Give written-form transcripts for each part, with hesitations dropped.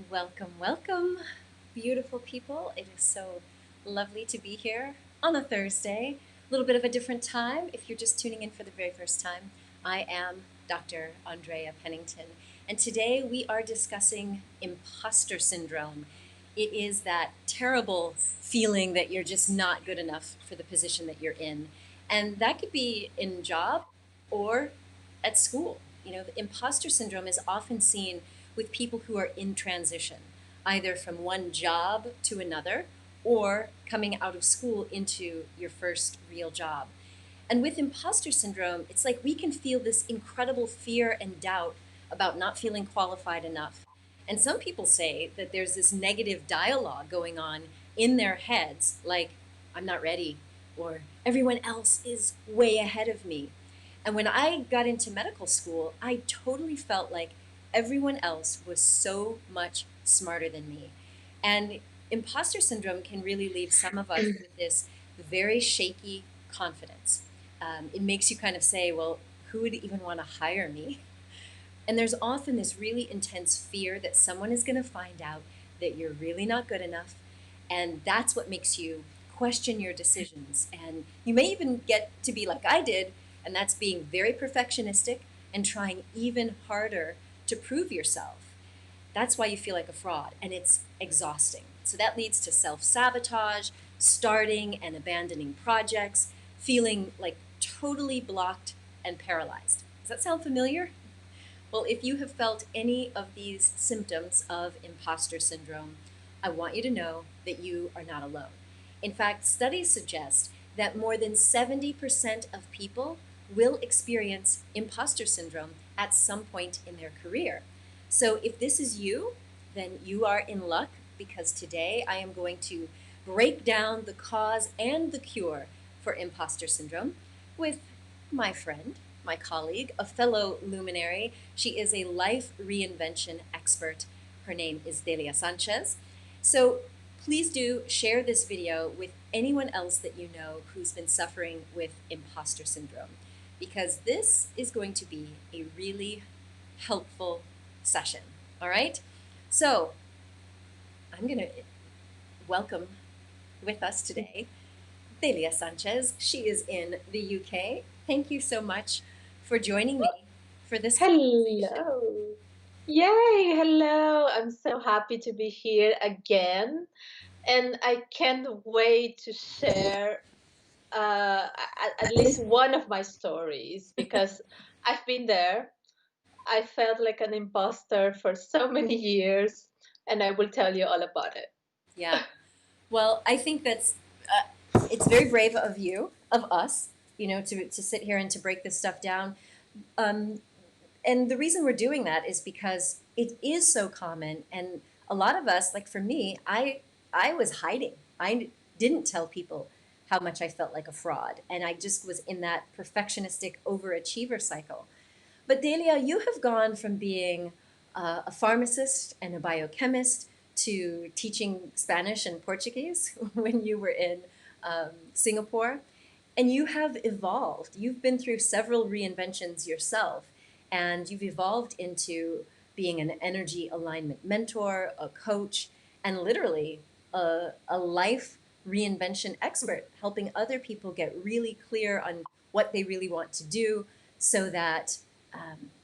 Welcome, welcome, beautiful people. It is so lovely to be here on a Thursday. A little bit of a different time. If you're just tuning in for the very first time, I am Dr. Andrea Pennington, and today we are discussing imposter syndrome. It is that terrible feeling that you're just not good enough for the position that you're in. And that could be in job or at school. The imposter syndrome is often seen with people who are in transition, either from one job to another or coming out of school into your first real job. And with imposter syndrome, it's like we can feel this incredible fear and doubt about not feeling qualified enough. And some people say that there's this negative dialogue going on in their heads, like, I'm not ready, or everyone else is way ahead of me. And when I got into medical school, I totally felt like everyone else was so much smarter than me. And imposter syndrome can really leave some of us with this very shaky confidence. It makes you kind of say, well, who would even want to hire me? And there's often this really intense fear that someone is going to find out that you're really not good enough. And that's what makes you question your decisions. And you may even get to be like I did, and that's being very perfectionistic and trying even harder to prove yourself. That's why you feel like a fraud, and it's exhausting. So that leads to self sabotage, starting and abandoning projects, feeling like totally blocked and paralyzed. Does that sound familiar? Well, if you have felt any of these symptoms of imposter syndrome, I want you to know that you are not alone. In fact, studies suggest that more than 70% of people will experience imposter syndrome at some point in their career. So if this is you, then you are in luck because today I am going to break down the cause and the cure for imposter syndrome with my friend, my colleague, a fellow luminary. She is a life reinvention expert. Her name is Delia Sanchez. So please do share this video with anyone else that you know who's been suffering with imposter syndrome, because this is going to be a really helpful session. All right? So I'm going to welcome with us today Delia Sanchez. She is in the UK. Thank you so much for joining me for this conversation. Hello. Yay, hello. I'm so happy to be here again. And I can't wait to share at least one of my stories because I've been there. I felt like an imposter for so many years, and I will tell you all about it. Yeah. Well, I think it's very brave of you, of us, to sit here and to break this stuff down. Um, and the reason we're doing that is because it is so common, and a lot of us, like for me, I was hiding. I didn't tell people how much I felt like a fraud, and I just was in that perfectionistic overachiever cycle. But Delia, you have gone from being a pharmacist and a biochemist to teaching Spanish and Portuguese when you were in Singapore. And you have evolved. You've been through several reinventions yourself, and you've evolved into being an energy alignment mentor, a coach, and literally a life reinvention expert, helping other people get really clear on what they really want to do so that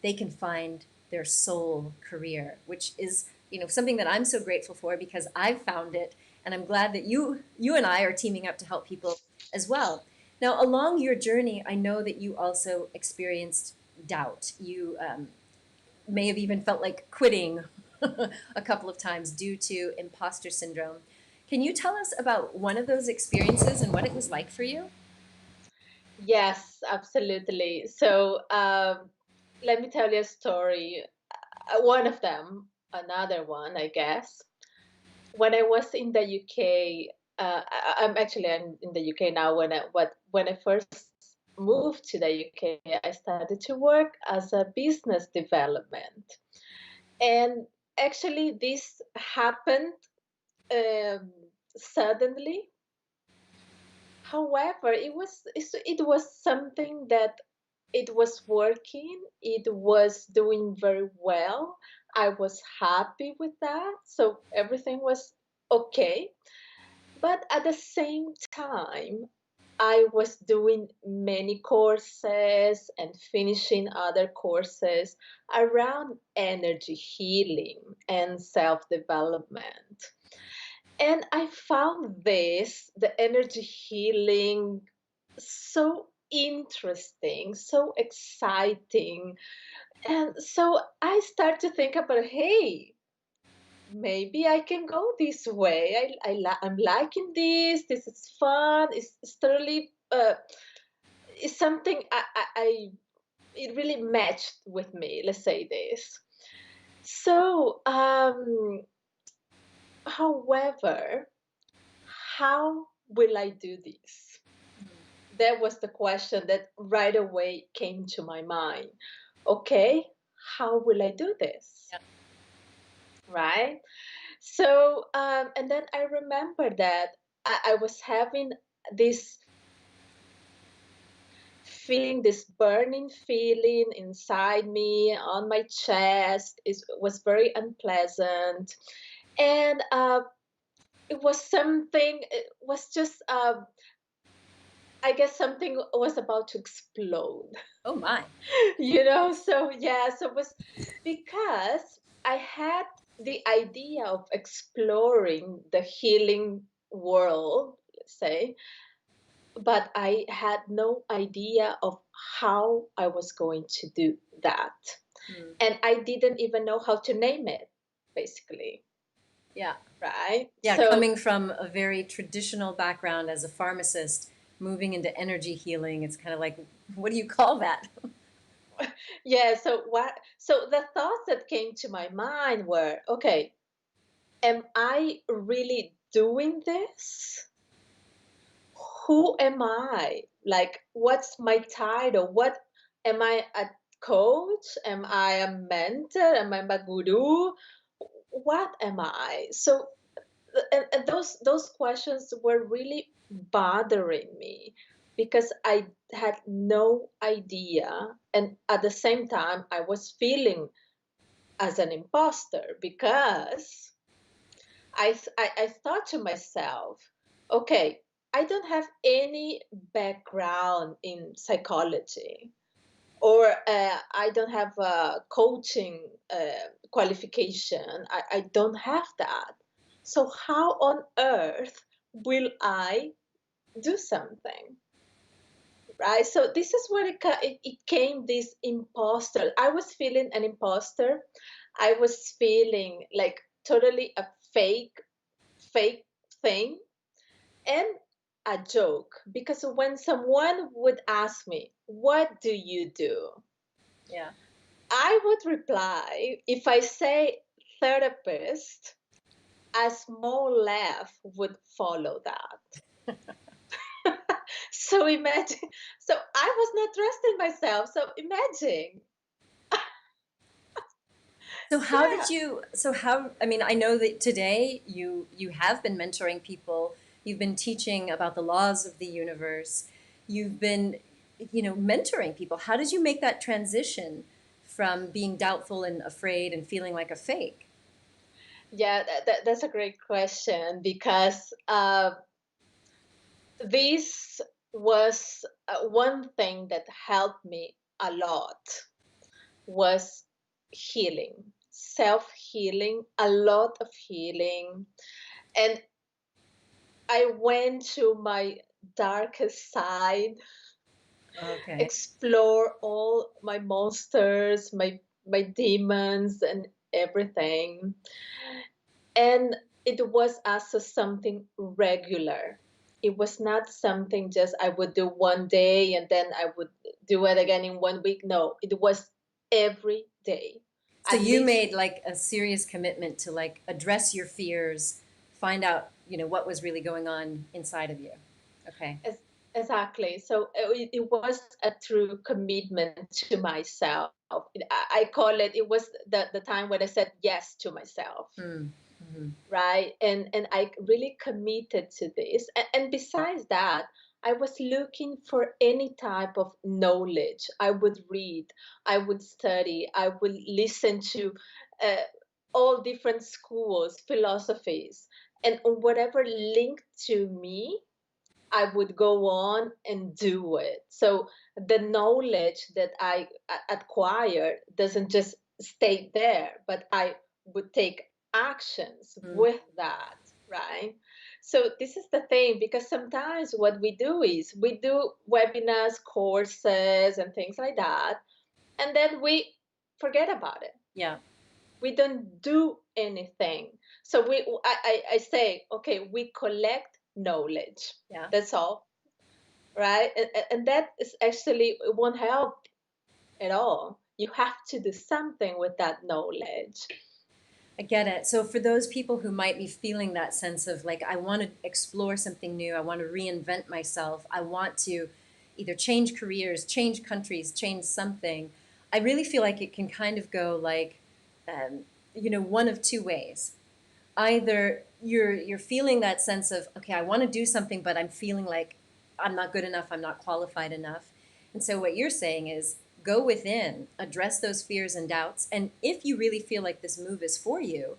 they can find their soul career, which is something that I'm so grateful for because I've found it, and I'm glad that you and I are teaming up to help people as well. Now, along your journey, I know that you also experienced doubt. You may have even felt like quitting a couple of times due to imposter syndrome. Can you tell us about one of those experiences and what it was like for you? Yes, absolutely. So let me tell you a story. One of them, another one, I guess. When I was in the UK, I'm in the UK now. When I first moved to the UK, I started to work as a business development, and actually this happened um, suddenly. However, it was something that it was working, it was doing very well. I was happy with that. So everything was okay. But at the same time, I was doing many courses and finishing other courses around energy healing and self development. And I found the energy healing, so interesting, so exciting. And so I start to think about, hey, maybe I can go this way. I'm liking this. This is fun. It's totally, it's something it really matched with me. Let's say this. So, however, how will I do this? That was the question that right away came to my mind. Okay, how will I do this? Yeah. Right? So, and then I remember that I was having this feeling, this burning feeling inside me on my chest. It was very unpleasant. And it was something, it was just, I guess something was about to explode. Oh my. So yeah, so it was because I had the idea of exploring the healing world, let's say, but I had no idea of how I was going to do that. Mm. And I didn't even know how to name it, basically, Yeah. right? Yeah, So coming from a very traditional background as a pharmacist, moving into energy healing, it's kind of like, what do you call that? yeah, so the thoughts that came to my mind were, okay, am I really doing this? Who am I? Like, what's my title? What am I, a coach? Am I a mentor? Am I a guru? What am I? So, and those questions were really bothering me because I had no idea, and at the same time, I was feeling as an imposter because I thought to myself, okay, I don't have any background in psychology, or I don't have a coaching qualification. I don't have that. So, how on earth will I do something? Right? So, this is where it came, this imposter. I was feeling an imposter. I was feeling like totally a fake thing and a joke, because when someone would ask me, what do you do? Yeah. I would reply, if I say therapist, a small laugh would follow that. So imagine, so I was not trusting myself. So imagine. So how Yeah. did you, so how, I mean, I know that today you have been mentoring people, you've been teaching about the laws of the universe, you've been, mentoring people. How did you make that transition from being doubtful and afraid and feeling like a fake? Yeah, that's a great question because this was one thing that helped me a lot was healing, self-healing, a lot of healing. And I went to my darkest side, Okay. explore all my monsters, my demons and everything. And it was also something regular. It was not something just I would do one day and then I would do it again in 1 week. No, it was every day, So at you least. made like a serious commitment to like address your fears, find out, what was really going on inside of you. Okay. Ex- Exactly. So it was a true commitment to myself. I call it, it was the time when I said yes to myself, Mm. Hmm. right? And I really committed to this. And besides that, I was looking for any type of knowledge. I would read, I would study, I would listen to uh, all different schools, philosophies, and whatever linked to me, I would go on and do it. So the knowledge that I acquired doesn't just stay there, but I would take actions Mm, with that, right? So this is the thing, because sometimes what we do is we do webinars, courses, and things like that, and then we forget about it. yeah, We don't do anything. So I say, okay, we collect knowledge. yeah. That's all, right? And that is actually, it won't help at all. You have to do something with that knowledge. I get it. So for those people who might be feeling that sense of like, I want to explore something new, I want to reinvent myself, I want to either change careers, change countries, change something, I really feel like it can kind of go like, um, one of two ways. Either you're feeling that sense of, okay, I want to do something, but I'm feeling like I'm not good enough, I'm not qualified enough. And so what you're saying is go within, address those fears and doubts, and if you really feel like this move is for you,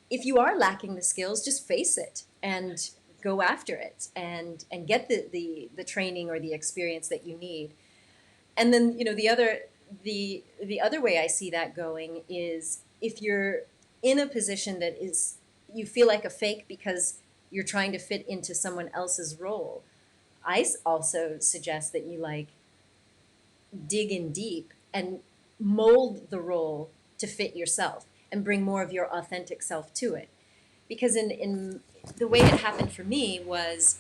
if you are lacking the skills, just face it and go after it and get the training or the experience that you need. And then, the other way I see that going is if you're in a position that is, you feel like a fake because you're trying to fit into someone else's role. Also suggest that you like dig in deep and mold the role to fit yourself and bring more of your authentic self to it. Because in the way it happened for me was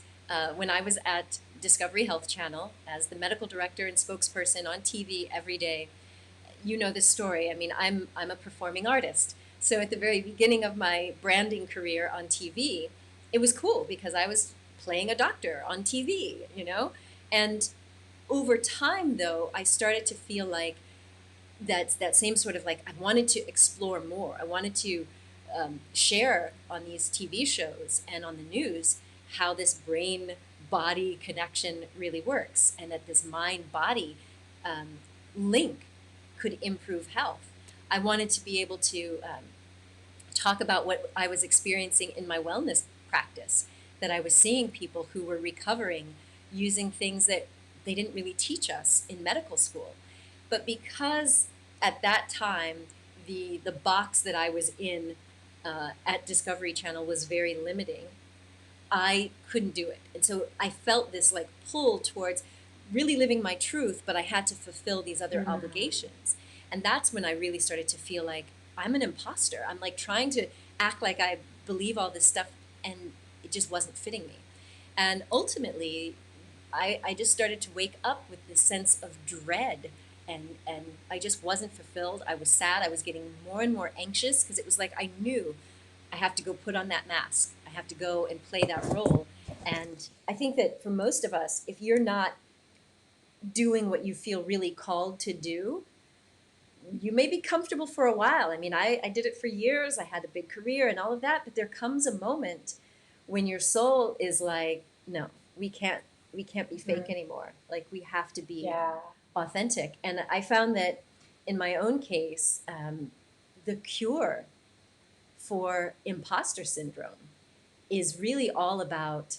when I was at Discovery Health Channel as the medical director and spokesperson on TV every day. You know this story. I mean, I'm a performing artist. So at the very beginning of my branding career on TV, it was cool because I was playing a doctor on TV. And over time, though, I started to feel like that same sort of like I wanted to explore more. I wanted to share on these TV shows and on the news how this brain body connection really works, and that this mind body link could improve health. I wanted to be able to talk about what I was experiencing in my wellness practice, that I was seeing people who were recovering using things that they didn't really teach us in medical school. But because at that time, the box that I was in at Discovery Channel was very limiting, I couldn't do it. And so I felt this like pull towards really living my truth, but I had to fulfill these other Mm. obligations. And that's when I really started to feel like I'm an imposter. I'm like trying to act like I believe all this stuff, and it just wasn't fitting me. And ultimately, I just started to wake up with this sense of dread, and I just wasn't fulfilled. I was sad. I was getting more and more anxious because it was like I knew I have to go put on that mask. I have to go and play that role. And I think that for most of us, if you're not doing what you feel really called to do, you may be comfortable for a while. I mean, I did it for years. I had a big career and all of that, but there comes a moment when your soul is like, no, we can't be fake Mm. anymore. Like we have to be Yeah. authentic. And I found that in my own case, the cure for imposter syndrome is really all about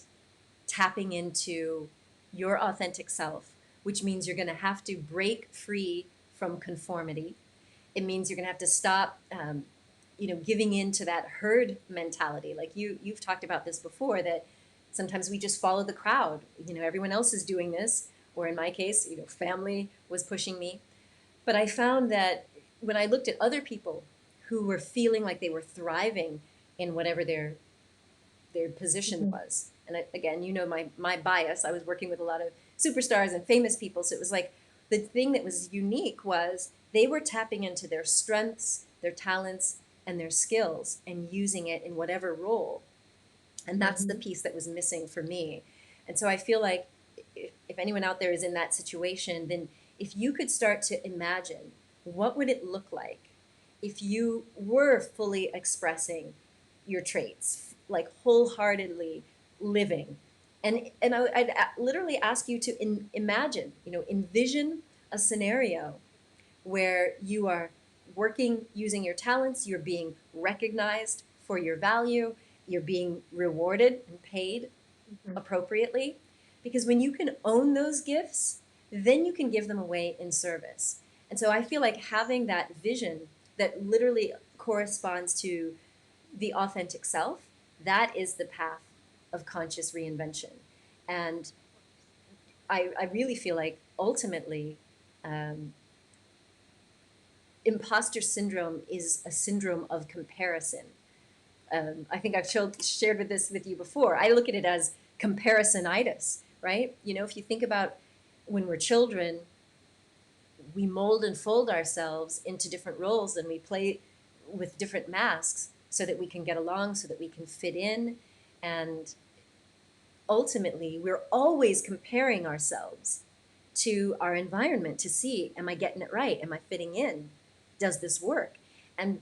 tapping into your authentic self, which means you're going to have to break free from conformity. It means you're going to have to stop, giving in to that herd mentality. Like you've talked about this before, that sometimes we just follow the crowd. Everyone else is doing this, or in my case, family was pushing me. But I found that when I looked at other people who were feeling like they were thriving in whatever their position Mhm. was. And again, my bias. I was working with a lot of superstars and famous people, so it was like the thing that was unique was they were tapping into their strengths, their talents, and their skills, and using it in whatever role. And that's the Mhm. piece that was missing for me. And so I feel like if anyone out there is in that situation, then if you could start to imagine what would it look like if you were fully expressing your traits, like wholeheartedly living I'd literally ask you to imagine, envision a scenario where you are working using your talents, you're being recognized for your value, you're being rewarded and paid Mhm. appropriately. Because when you can own those gifts, then you can give them away in service. And so I feel like having that vision that literally corresponds to the authentic self, that is the path of conscious reinvention. And I really feel like ultimately, um, imposter syndrome is a syndrome of comparison. I think I've shared this with you before. I look at it as comparisonitis, right? If you think about when we're children, we mold and fold ourselves into different roles and we play with different masks so that we can get along, so that we can fit in. And ultimately, we're always comparing ourselves to our environment to see, am I getting it right? Am I fitting in? Does this work? And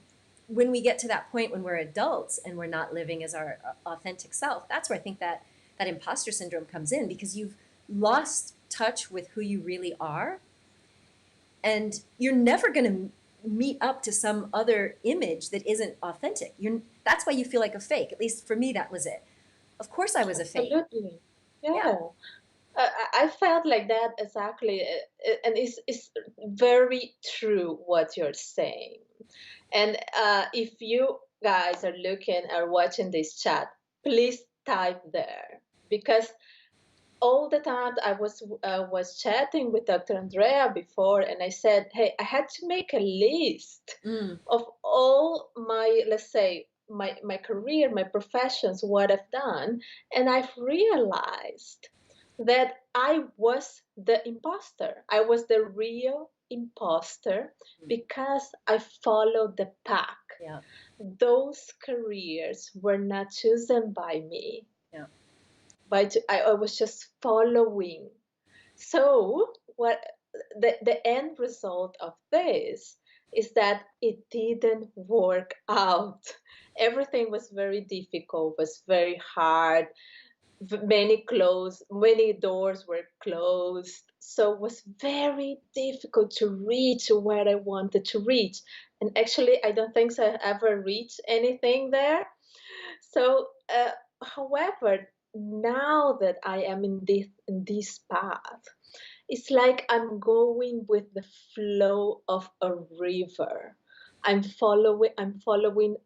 when we get to that point when we're adults and we're not living as our authentic self, that's where I think that imposter syndrome comes in, because you've lost touch with who you really are, and you're never going to meet up to some other image that isn't authentic. That's why you feel like a fake. At least for me, that was it. Of course I was a fake. Absolutely. Yeah. Yeah. I felt like that exactly, and it's very true what you're saying. And if you guys are looking or watching this chat, please type there, because all the time I was chatting with Dr. Andrea before, and I said, hey, I had to make a list Mm, of all my, let's say, my career, my professions, what I've done, and I've realized that I was the imposter. I was the real imposter because I followed the pack. yeah. Those careers were not chosen by me, Yeah. but I was just following. So what the end result of this is that it didn't work out. Everything was very difficult, was very hard. Many doors were closed. So it was very difficult to reach where I wanted to reach. And actually, I don't think so I ever reached anything there. So, however, now that I am in this path, it's like I'm going with the flow of a river. I'm following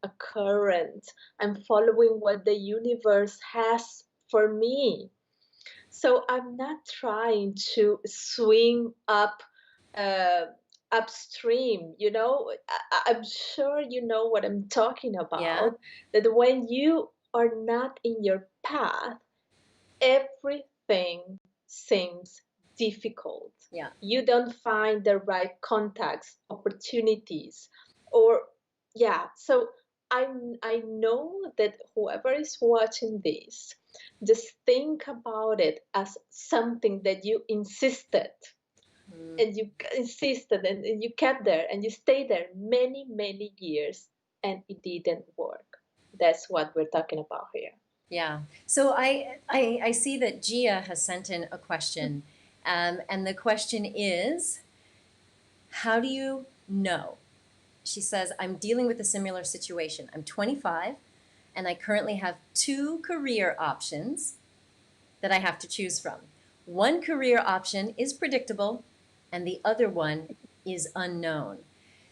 a current. I'm following what the universe has for me. So I'm not trying to swim uh, upstream. I'm sure you know what I'm talking Yeah. about. That when you are not in your path, everything seems difficult. Yeah. You don't find the right contacts, opportunities, or yeah. So I know that whoever is watching this, just think about it as something that you insisted, Mm, and you insisted, and you kept there, and you stayed there many, many years, and it didn't work. That's what we're talking about here. yeah. So I see that Gia has sent in a question. And the question is, how do you know? She says, I'm dealing with a similar situation. I'm 25 and I currently have two career options that I have to choose from. One career option is predictable, and the other one is unknown.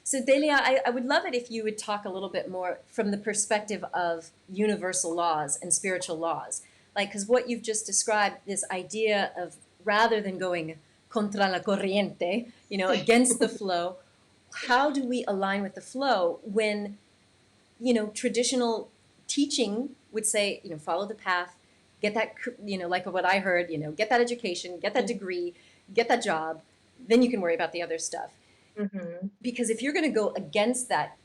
So, Delia, I would love it if you would talk a little bit more from the perspective of universal laws and spiritual laws. Like, because what you've just described, this idea of rather than going contra la corriente, against the flow, how do we align with the flow when traditional teaching would say, follow the path, get that, like what I heard, get that education, get that degree, get that job, then you can worry about the other stuff. Mhm. Because if you're going to go against that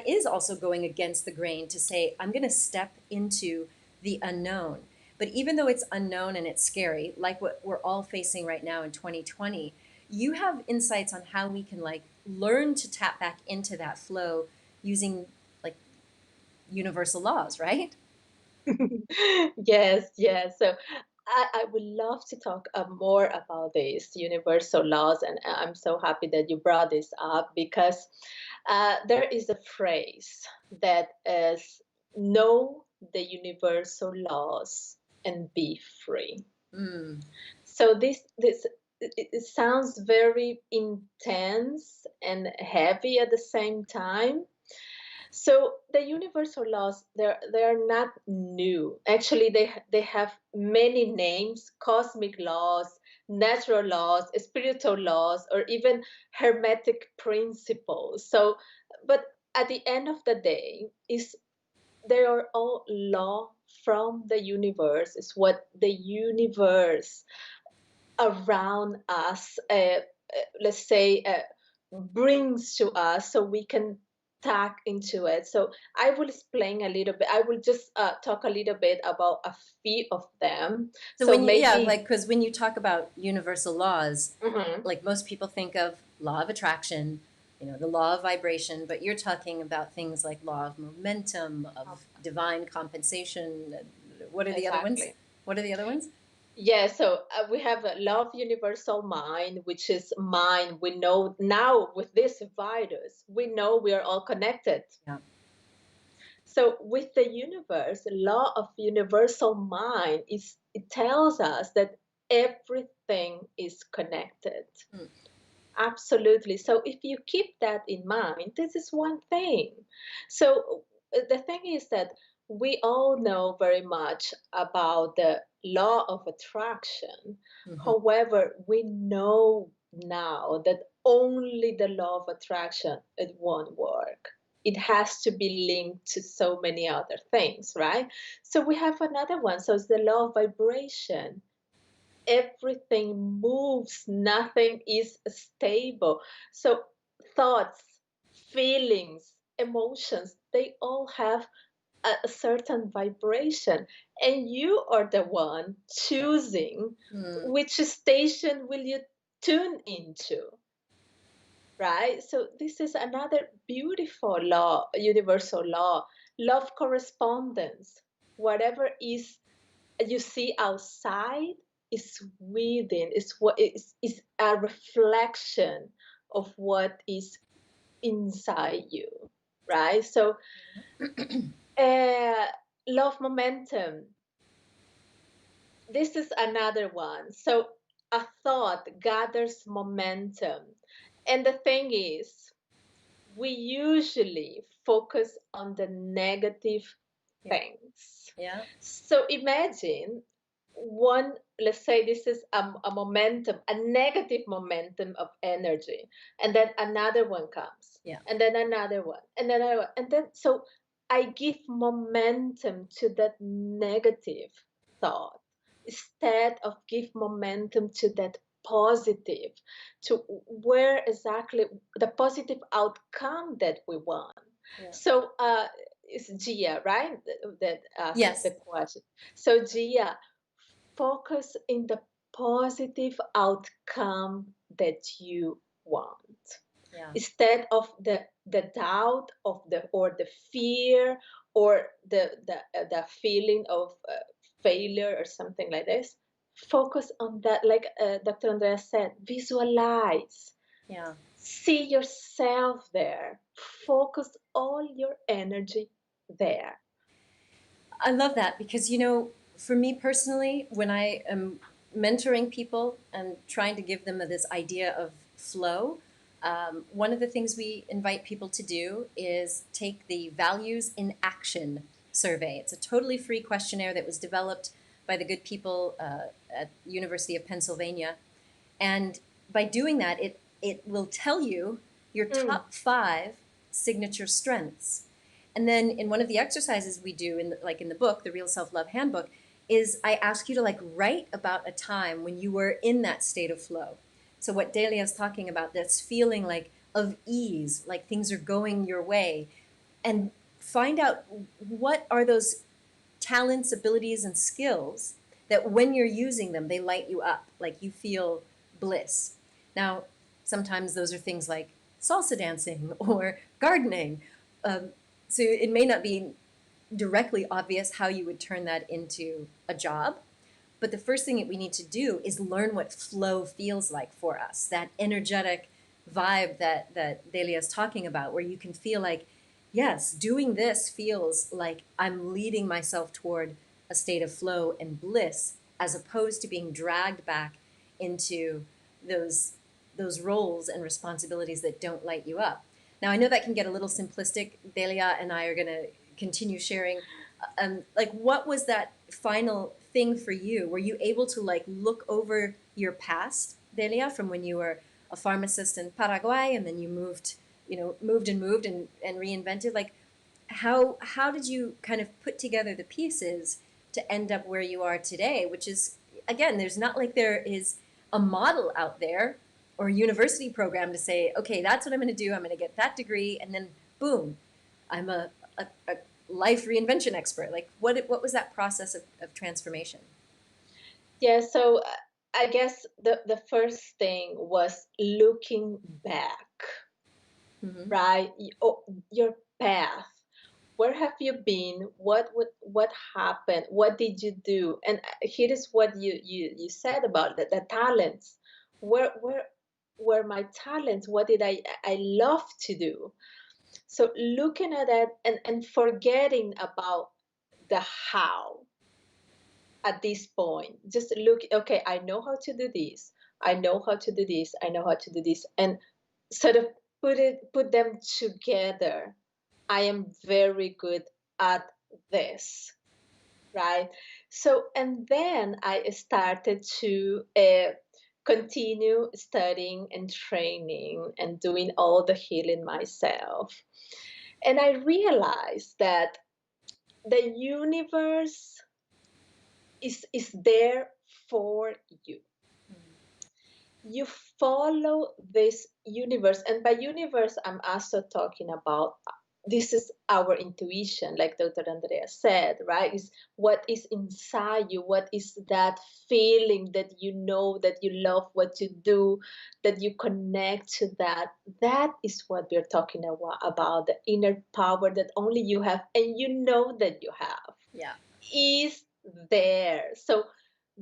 is also going against the grain to say, I'm going to step into the unknown. But even though it's unknown and it's scary, like what we're all facing right now in 2020, you have insights on how we can like learn to tap back into that flow using like universal laws, right? Yes, yes. So I would love to talk more about these universal laws, and I'm so happy that you brought this up because there is a phrase that is know the universal laws and be free. Mm. So this it sounds very intense and heavy at the same time. So the universal laws, they're not new. Actually, they have many names: cosmic laws, natural laws, spiritual laws, or even hermetic principles. So, but at the end of the day, is they are all law from the universe. Is what the universe around us, let's say, brings to us so we can tap into it. So I will explain a little bit. I will just talk a little bit about a few of them. So So when you, yeah, maybe, like, because when you talk about universal laws, mhm, like most people think of law of attraction, the law of vibration, but you're talking about things like law of momentum, of divine compensation. What are the other ones? exactly. What are the other ones? Yeah, so we have a love universal mind, which is mind. We know now with this virus, we know we are all connected. Yeah. So with the universe, the law of universal mind is it tells us that everything is connected. Mm. Absolutely. So if you keep that in mind, this is one thing. So the thing is that we all know very much about the law of attraction. Hmm. However, we know now that only the law of attraction it won't work. It has to be linked to so many other things, right? So we have another one. So it's the law of vibration. Everything moves, nothing is stable. So thoughts, feelings, emotions, they all have a certain vibration, and you are the one choosing Mm. which station will you tune into, right? So this is another beautiful law, universal law. Love correspondence. Whatever is you see outside is within, is what is a reflection of what is inside you, right? So uh, love momentum, this is another one. So a thought gathers momentum, and the thing is we usually focus on the negative Yeah. things. Yeah. So imagine one, let's say this is a momentum, a negative momentum of energy, and then another one comes, Yeah. and then another one, and then another one, and then so I give momentum to that negative thought instead of give momentum to that positive, to where exactly the positive outcome that we want. Yeah. So it's Gia, right? That asked Yes. the question. So Gia, focus in the positive outcome that you want Yeah. instead of the doubt of the or the fear or the feeling of failure or something like this. Focus on that, like Dr. Andrea said, visualize, Yeah. see yourself there, focus all your energy there. I love that because, for me personally, when I am mentoring people and trying to give them this idea of flow, one of the things we invite people to do is take the Values in Action survey. It's a totally free questionnaire that was developed by the good people at University of Pennsylvania. And by doing that, it will tell you your Mm, top 5 signature strengths. And then in one of the exercises we do in the book, the Real Self-Love Handbook, is I ask you to write about a time when you were in that state of flow. So what Delia is talking about, that's feeling like of ease, like things are going your way, and find out what are those talents, abilities, and skills that when you're using them, they light you up, like you feel bliss. Now, sometimes those are things like salsa dancing or gardening. Um, so it may not be directly obvious how you would turn that into a job, But the first thing that we need to do is learn what flow feels like for us, that energetic vibe that Delia is talking about, where you can feel like, yes, doing this feels like I'm leading myself toward a state of flow and bliss, as opposed to being dragged back into those those roles and responsibilities that don't light you up. Now, I know that can get a little simplistic. Delia and I are going to continue sharing. Like, what was that final thing for you? Were you able to like look over your past, Delia, from when you were a pharmacist in Paraguay and then you moved, moved and reinvented? Like, how did you kind of put together the pieces to end up where you are today? Which is, again, there's not like there is a model out there or a university program to say, okay, that's what I'm going to do. I'm going to get that degree, and then boom, I'm a life reinvention expert. Like, what was that process of transformation? Yeah, so I guess the first thing was looking back, Mm-hmm. right? Your path. Where have you been? What happened? What did you do? And here is what you said about the talents. Where were my talents? What did I love to do? So looking at that and forgetting about the how at this point. Just look, okay, I know how to do this. I know how to do this. I know how to do this. And sort of put them together. I am very good at this, right? So, and then I started to continue studying and training and doing all the healing myself. And I realized that the universe is there for you. You follow this universe, and by universe I'm also talking about this is our intuition, like Dr. Andrea said, right? Is what is inside you, what is that feeling that you know that you love what you do, that you connect to that. That is what we're talking about, the inner power that only you have and you know that you have Yeah. is there. So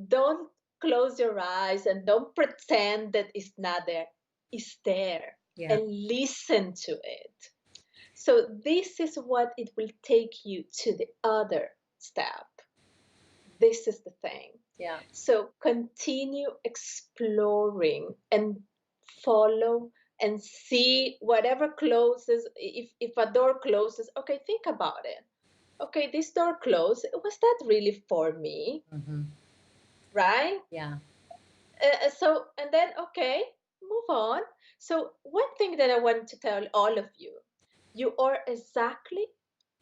don't close your eyes and don't pretend that it's not there. It's there, Yeah. and listen to it. So this is what it will take you to the other step. This is the thing. Yeah. So continue exploring and follow and see whatever closes. If a door closes, okay, think about it. Okay, this door closed. Was that really for me? Mm-hmm. Right? Yeah. So, and then, okay, move on. So, one thing that I want to tell all of you, you are exactly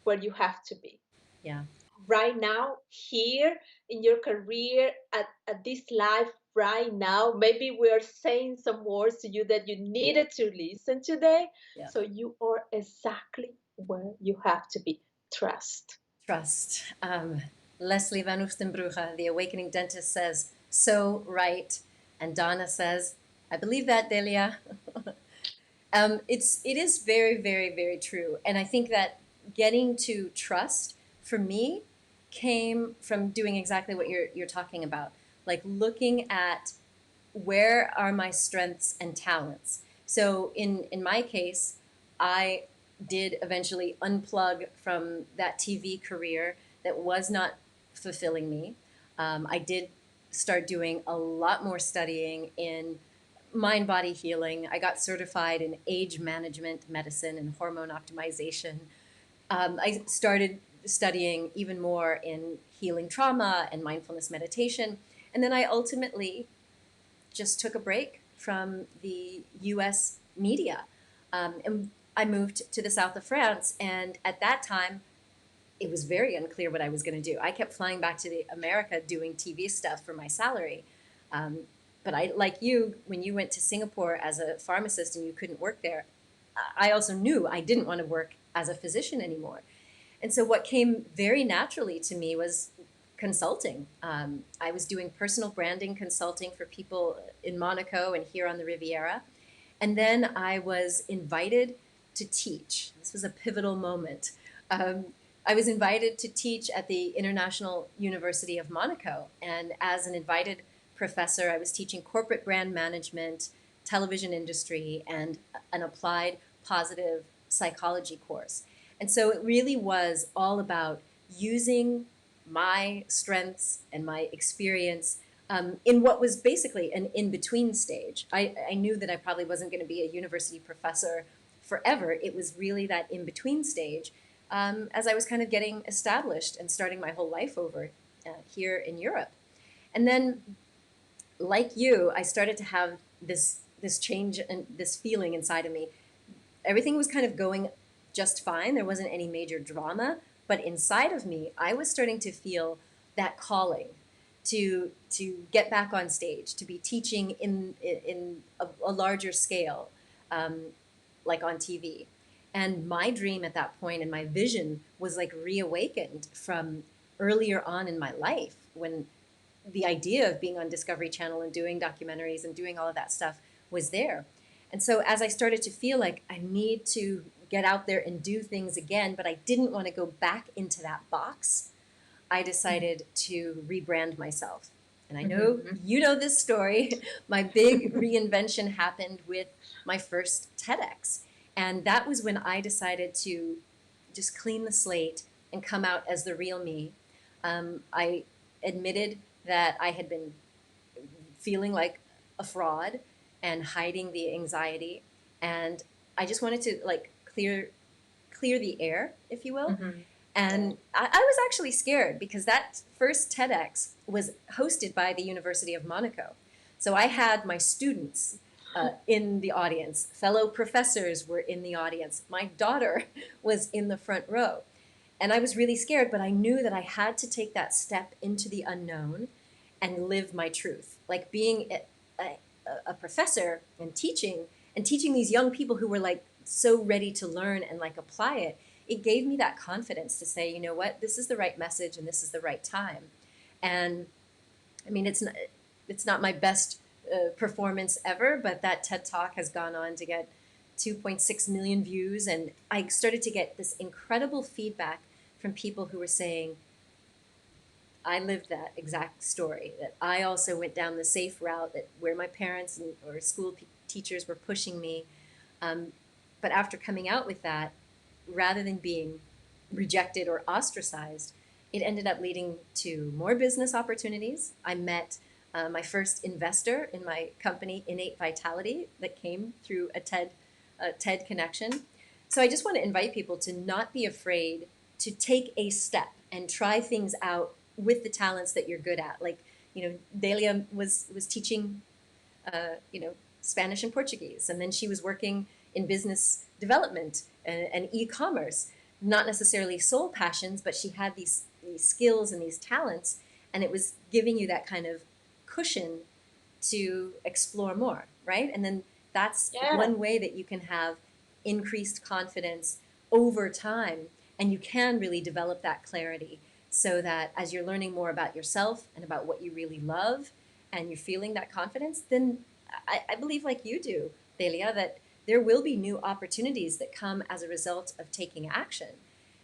where you have to be Yeah. right now, here in your career, at this life right now. Maybe we are saying some words to you that you needed to listen today. Yeah. So, you are exactly where you have to be. Trust. Trust. Leslie Van Oostenbrugge, the awakening dentist, says, so right. And Donna says, I believe that, Delia. It is very, very, very true. And I think that getting to trust for me came from doing exactly what you're talking about, like looking at where are my strengths and talents. So in my case, I did eventually unplug from that TV career that was not fulfilling me. I did start doing a lot more studying in mind body healing. I got certified in age management medicine and hormone optimization. I started studying even more in healing trauma and mindfulness meditation. And then I ultimately just took a break from the US media. And I moved to the south of France. And at that time, it was very unclear what I was going to do. I kept flying back to America doing TV stuff for my salary. Um, but I, like you, when you went to Singapore as a pharmacist and you couldn't work there, I also knew I didn't want to work as a physician anymore. And so what came very naturally to me was consulting. I was doing personal branding consulting for people in Monaco and here on the Riviera. And then I was invited to teach. This was a pivotal moment. Um, I was invited to teach at the International University of Monaco. And as an invited professor, I was teaching corporate brand management, television industry, and an applied positive psychology course. And so it really was all about using my strengths and my experience in what was basically an in between stage. I knew that I probably wasn't going to be a university professor forever. It was really that in between stage as I was kind of getting established and starting my whole life over here in Europe. And then, like you, I started to have this change and this feeling inside of me. Everything was kind of going just fine. There wasn't any major drama, but inside of me, I was starting to feel that calling to get back on stage, to be teaching in a larger scale, um, like on TV. And my dream at that point and my vision was like reawakened from earlier on in my life when the idea of being on Discovery Channel and doing documentaries and doing all of that stuff was there. And so as I started to feel like I need to get out there and do things again, but I didn't want to go back into that box, I decided to rebrand myself. And I know Mhm. you know this story. My big reinvention happened with my first TEDx. And that was when I decided to just clean the slate and come out as the real me. I admitted that I had been feeling like a fraud and hiding the anxiety. And I just wanted to like clear the air, if you will. Mhm. Yeah. And I was actually scared because that first TEDx was hosted by the University of Monaco. So I had my students in the audience, fellow professors were in the audience, my daughter was in the front row. And I was really scared, but I knew that I had to take that step into the unknown and live my truth. Like being a professor and teaching these young people who were like so ready to learn and like apply it, it gave me that confidence to say, you know what, this is the right message and this is the right time. And I mean, it's not my best performance ever, but that TED Talk has gone on to get 2.6 million views, and I started to get this incredible feedback from people who were saying, I lived that exact story. That I also went down the safe route that where my parents and, or school teachers were pushing me. Um, but after coming out with that, rather than being rejected or ostracized, it ended up leading to more business opportunities. I met my first investor in my company, Innate Vitality, that came through a TED connection. So I just want to invite people to not be afraid to take a step and try things out with the talents that you're good at. Like, Delia was teaching, Spanish and Portuguese, and then she was working in business development and e-commerce. Not necessarily sole passions, but she had these skills and these talents, and it was giving you that kind of cushion to explore more, right? And then that's Yeah. one way that you can have increased confidence over time, and you can really develop that clarity so that as you're learning more about yourself and about what you really love and you're feeling that confidence, then I believe, like you do, Delia, that there will be new opportunities that come as a result of taking action.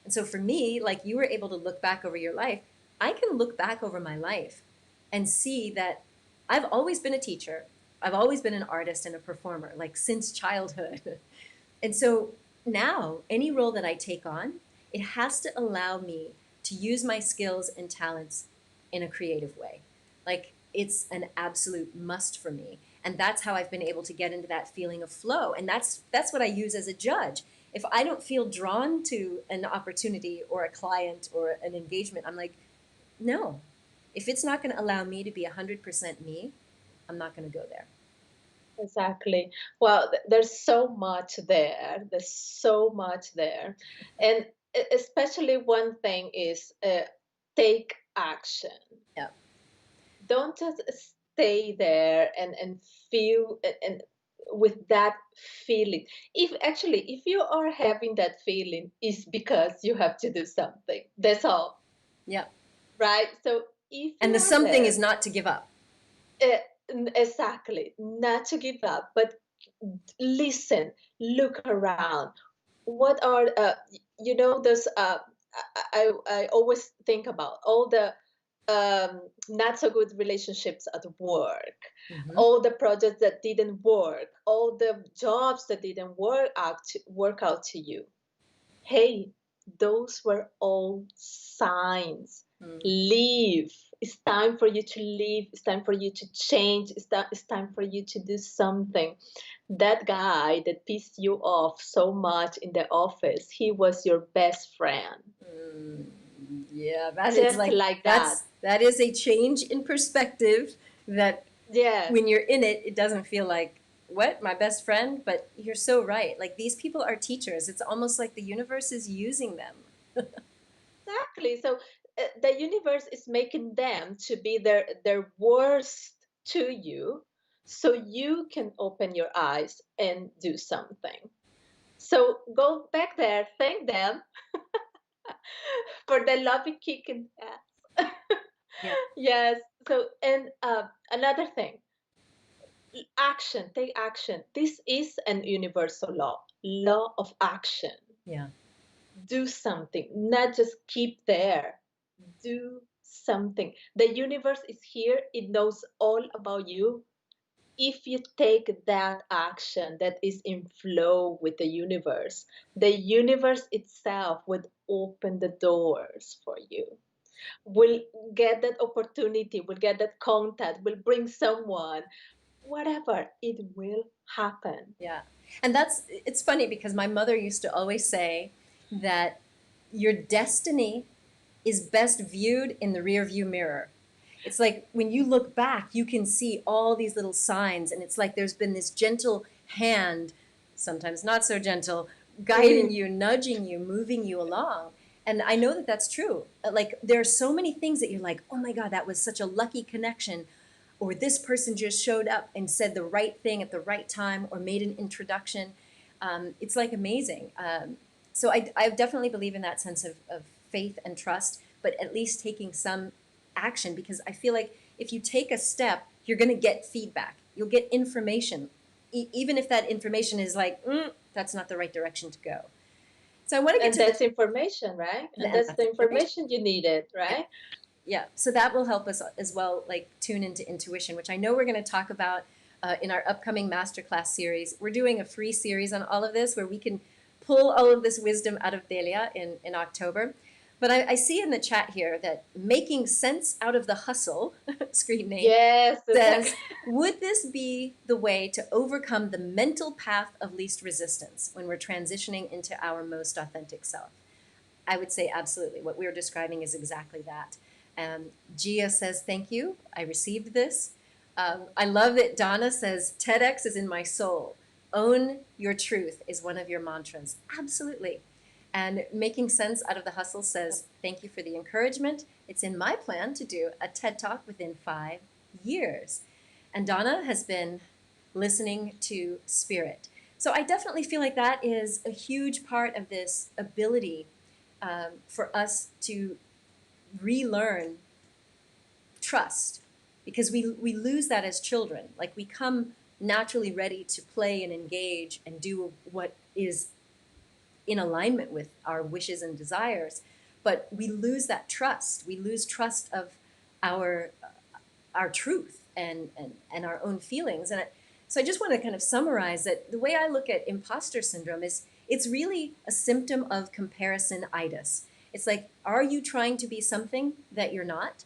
And so for me, like you were able to look back over your life, I can look back over my life and see that I've always been a teacher. I've always been an artist and a performer, like since childhood. And so now, any role that I take on, it has to allow me to use my skills and talents in a creative way. Like it's an absolute must for me. And that's how I've been able to get into that feeling of flow. And that's what I use as a judge. If I don't feel drawn to an opportunity or a client or an engagement, I'm like, no. If it's not going to allow me to be 100% me, I'm not going to go there. Exactly. Well, there's so much there. There's so much there. And especially one thing is take action. Yeah. Don't just stay there and feel and with that feeling. If you are having that feeling, is because you have to do something. That's all, Yeah. right? So if you And the are something there, is not to give up. uh, exactly, not to give up, but listen, look around. What are those? I always think about all the not so good relationships at work, Mm-hmm. all the projects that didn't work, all the jobs that didn't work out to you. Hey, those were all signs. Mm. Leave. It's time for you to leave. It's time for you to change. It's time for you to do something. That guy that pissed you off so much in the office, he was your best friend. Mm, yeah, that is Just like like that. that is a change in perspective that Yes, when you're in it, it doesn't feel like what my best friend, but you're so right. Like these people are teachers. It's almost like the universe is using them. exactly. So the universe is making them to be their worst to you, so you can open your eyes and do something. So go back there, thank them for the loving kick in the ass. Yeah, Yes. So and another thing, action. Take action. This is an universal law. Law of action. yeah, Do something, not just keep there. Do something. The universe is here, it knows all about you. If you take that action that is in flow with the universe itself would open the doors for you. Will get that opportunity, will get that contact, will bring someone, whatever, it will happen. yeah. And it's funny because my mother used to always say that your destiny is best viewed in the rear view mirror. It's like when you look back, you can see all these little signs, and it's like there's been this gentle hand, sometimes not so gentle, guiding Mm. you, nudging you, moving you along. And I know that that's true. Like there are so many things that you're like, oh my God, that was such a lucky connection. Or this person just showed up and said the right thing at the right time or made an introduction. It's like amazing. So I definitely believe in that sense of faith and trust, but at least taking some action because I feel like if you take a step, you're going to get feedback. You'll get information, even if that information is like, that's not the right direction to go. So I want to get And to the, that's information, right? And and that's that's the information. information you needed, Yeah. right? Yeah. So that will help us as well, like tune into intuition, which I know we're going to talk about in our upcoming masterclass series. We're doing a free series on all of this where we can pull all of this wisdom out of Delia in October. But I see in the chat here that making sense out of the hustle, screen name, Yes, exactly. says, would this be the way to overcome the mental path of least resistance when we're transitioning into our most authentic self? I would say absolutely. What we were describing is exactly that. Gia says, thank you. I received this. I love that Donna says, TEDx is in my soul. Own your truth is one of your mantras. Absolutely. And making sense out of the hustle says, thank you for the encouragement. It's in my plan to do a TED Talk within 5 years. And Donna has been listening to spirit. So I definitely feel like that is a huge part of this ability for us to relearn trust because we lose that as children. Like we come naturally ready to play and engage and do what is in alignment with our wishes and desires, but we lose that trust. We lose trust of our our truth and our own feelings. So I just want to kind of summarize that the way I look at imposter syndrome is it's really a symptom of comparisonitis. It's like, are you trying to be something that you're not?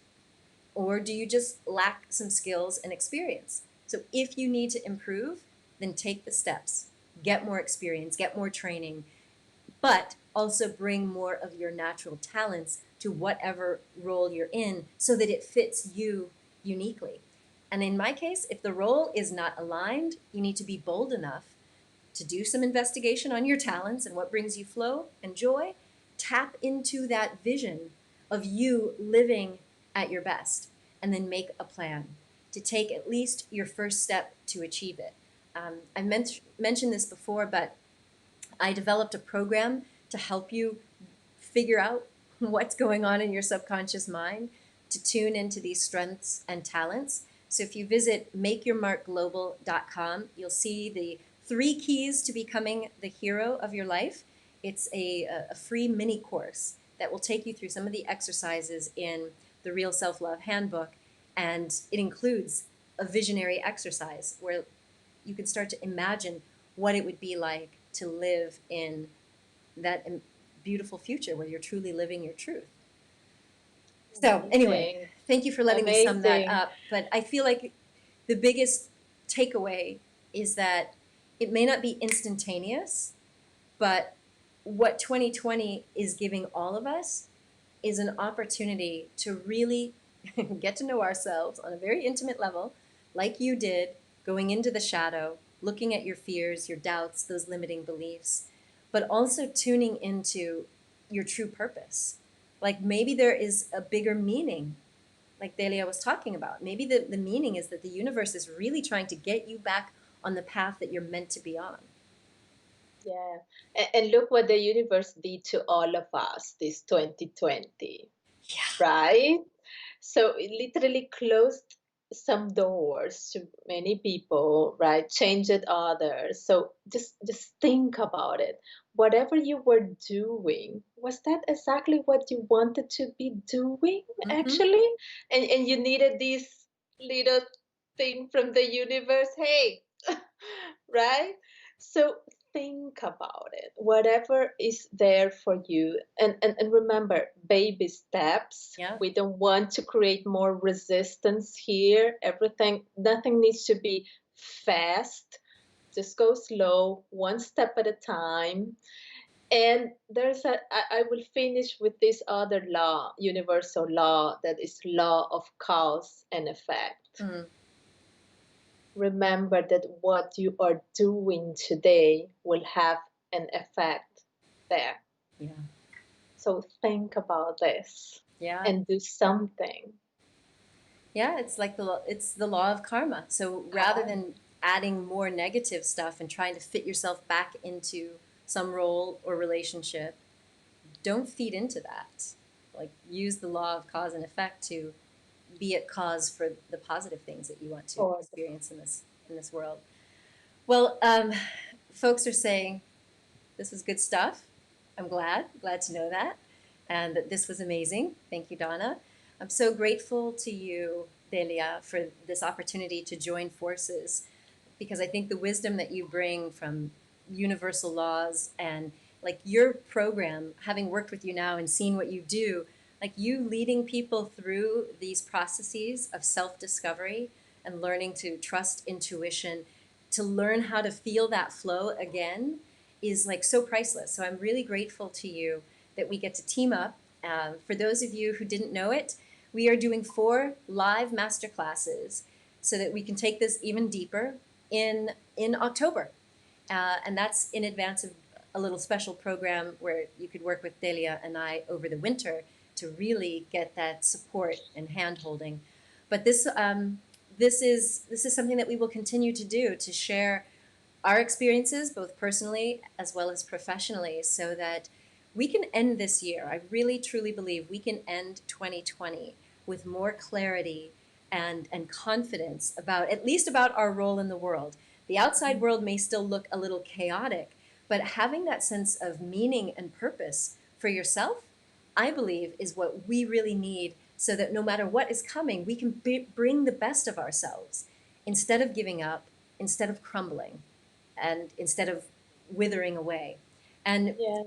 Or do you just lack some skills and experience? So if you need to improve, then take the steps, get more experience, get more training, but also bring more of your natural talents to whatever role you're in so that it fits you uniquely. And in my case, if the role is not aligned, you need to be bold enough to do some investigation on your talents and what brings you flow and joy. Tap into that vision of you living at your best and then make a plan to take at least your first step to achieve it. I mentioned this before, but I developed a program to help you figure out what's going on in your subconscious mind to tune into these strengths and talents. So if you visit makeyourmarkglobal.com, you'll see the 3 keys to becoming the hero of your life. It's a free mini course that will take you through some of the exercises in the Real Self Love Handbook. And it includes a visionary exercise where you can start to imagine what it would be like to live in that beautiful future where you're truly living your truth. So, anyway, Amazing. thank you for letting me sum that Amazing. up. But I feel like the biggest takeaway is that it may not be instantaneous, but what 2020 is giving all of us is an opportunity to really get to know ourselves on a very intimate level, like you did, going into the shadow, looking at your fears, your doubts, those limiting beliefs, but also tuning into your true purpose. Like maybe there is a bigger meaning, like Delia was talking about. Maybe the meaning is that the universe is really trying to get you back on the path that you're meant to be on. Yeah. And look what the universe did to all of us this 2020, Yeah. right? So it literally closed some doors to many people, right? Changed others. So just think about it. Whatever you were doing, was that exactly what you wanted to be doing Mm-hmm. actually? And you needed this little thing from the universe. Hey, right? So think about it. Whatever is there for you. And remember, baby steps. Yeah. We don't want to create more resistance here. Everything, nothing needs to be fast. Just go slow, one step at a time. And I will finish with this other law, universal law, that is law of cause and effect. Mm. Remember that what you are doing today will have an effect there. Yeah. So think about this Yeah. and do something. Yeah, it's the law of karma. So rather Ah, than adding more negative stuff and trying to fit yourself back into some role or relationship, don't feed into that. Like use the law of cause and effect to be at cause for the positive things that you want to or experience in this world. Well, folks are saying this was good stuff. I'm glad to know that, and that this was amazing. Thank you, Donna. I'm so grateful to you, Delia, for this opportunity to join forces because I think the wisdom that you bring from universal laws and like your program, having worked with you now and seen what you do, like you leading people through these processes of self discovery and learning to trust intuition, to learn how to feel that flow again is like so priceless. So I'm really grateful to you that we get to team up. For those of you who didn't know it, we are doing 4 live masterclasses so that we can take this even deeper in October. And that's in advance of a little special program where you could work with Delia and I over the winter to really get that support and hand holding. But this is something that we will continue to do to share our experiences, both personally as well as professionally, so that we can end this year. I really truly believe we can end 2020 with more clarity and confidence about at least about our role in the world. The outside world may still look a little chaotic, but having that sense of meaning and purpose for yourself, I believe, is what we really need so that no matter what is coming, we can bring the best of ourselves instead of giving up, instead of crumbling and instead of withering away. And yeah.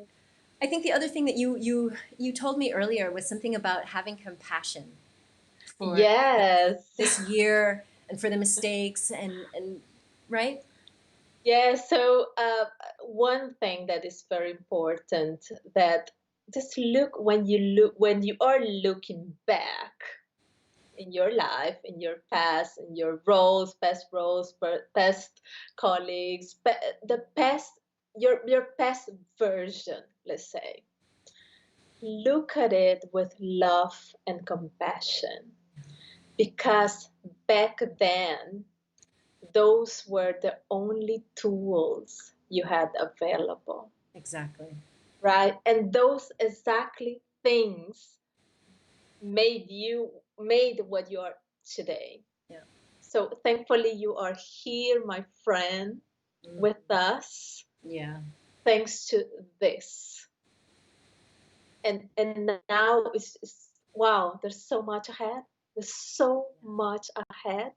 I think the other thing that you told me earlier was something about having compassion for Yes. this year and for the mistakes and right? Yeah, so one thing that is very important, that just look when you are looking back in your life, in your past, in your roles, past colleagues, the past, your past version, let's say. Look at it with love and compassion, because back then those were the only tools you had available, Exactly. right? And those exactly things made what you are today. Yeah. So thankfully you are here, my friend, with Mhm. us, Yeah. thanks to this. And now it's wow, there's so much ahead. There's so much ahead.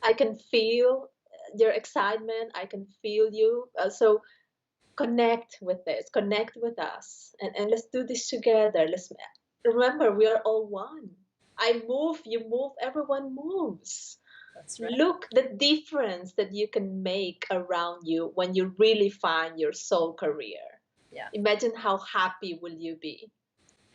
I can feel your excitement. I can feel you. So connect with this, connect with us, and let's do this together. Let's remember we are all one. I move, you move, everyone moves. That's right. Look the difference that you can make around you when you really find your soul career. Yeah. Imagine how happy will you be.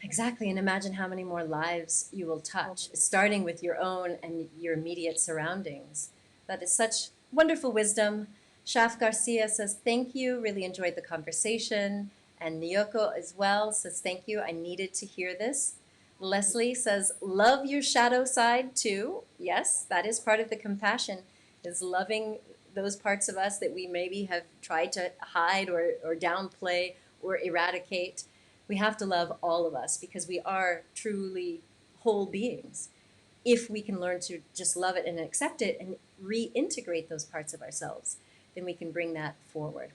Exactly, and imagine how many more lives you will Oh touch, my starting with your own and your immediate surroundings. That is such wonderful wisdom. Shaf Garcia says, thank you, really enjoyed the conversation. And Nyoko as well says, thank you, I needed to hear this. Leslie says, love your shadow side too. Yes, that is part of the compassion, is loving those parts of us that we maybe have tried to hide or downplay or eradicate. We have to love all of us because we are truly whole beings. If we can learn to just love it and accept it and reintegrate those parts of ourselves, then we can bring that forward.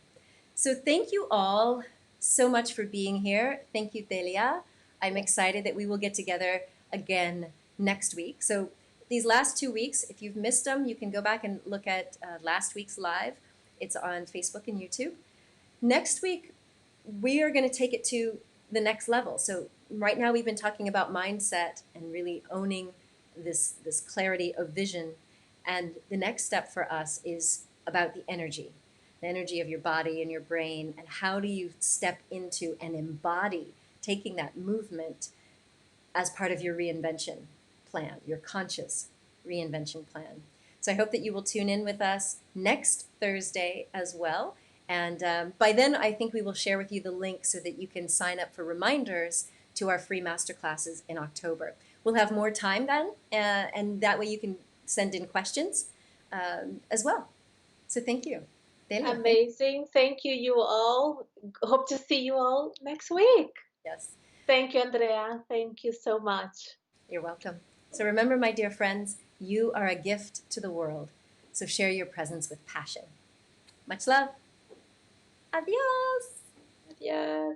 So thank you all so much for being here. Thank you, Delia. I'm God. excited that we will get together again next week. So these last 2 weeks, if you've missed them, you can go back and look at last week's live. It's on Facebook and YouTube. Next week, we are going to take it to the next level. So right now we've been talking about mindset and really owning this clarity of vision. And the next step for us is about the energy of your body and your brain, and how do you step into and embody taking that movement as part of your reinvention plan, your conscious reinvention plan. So I hope that you will tune in with us next Thursday as well. And by then, I think we will share with you the link so that you can sign up for reminders to our free masterclasses in October. We'll have more time then, and that way you can send in questions as well. So thank you. Delia, thank you. Amazing. Thank you, you all. Hope to see you all next week. Yes, Thank you, Andrea. Thank you so much. you're welcome. So remember, my dear friends, you are a gift to the world. So share your presence with passion. Much love. Adios. Yes.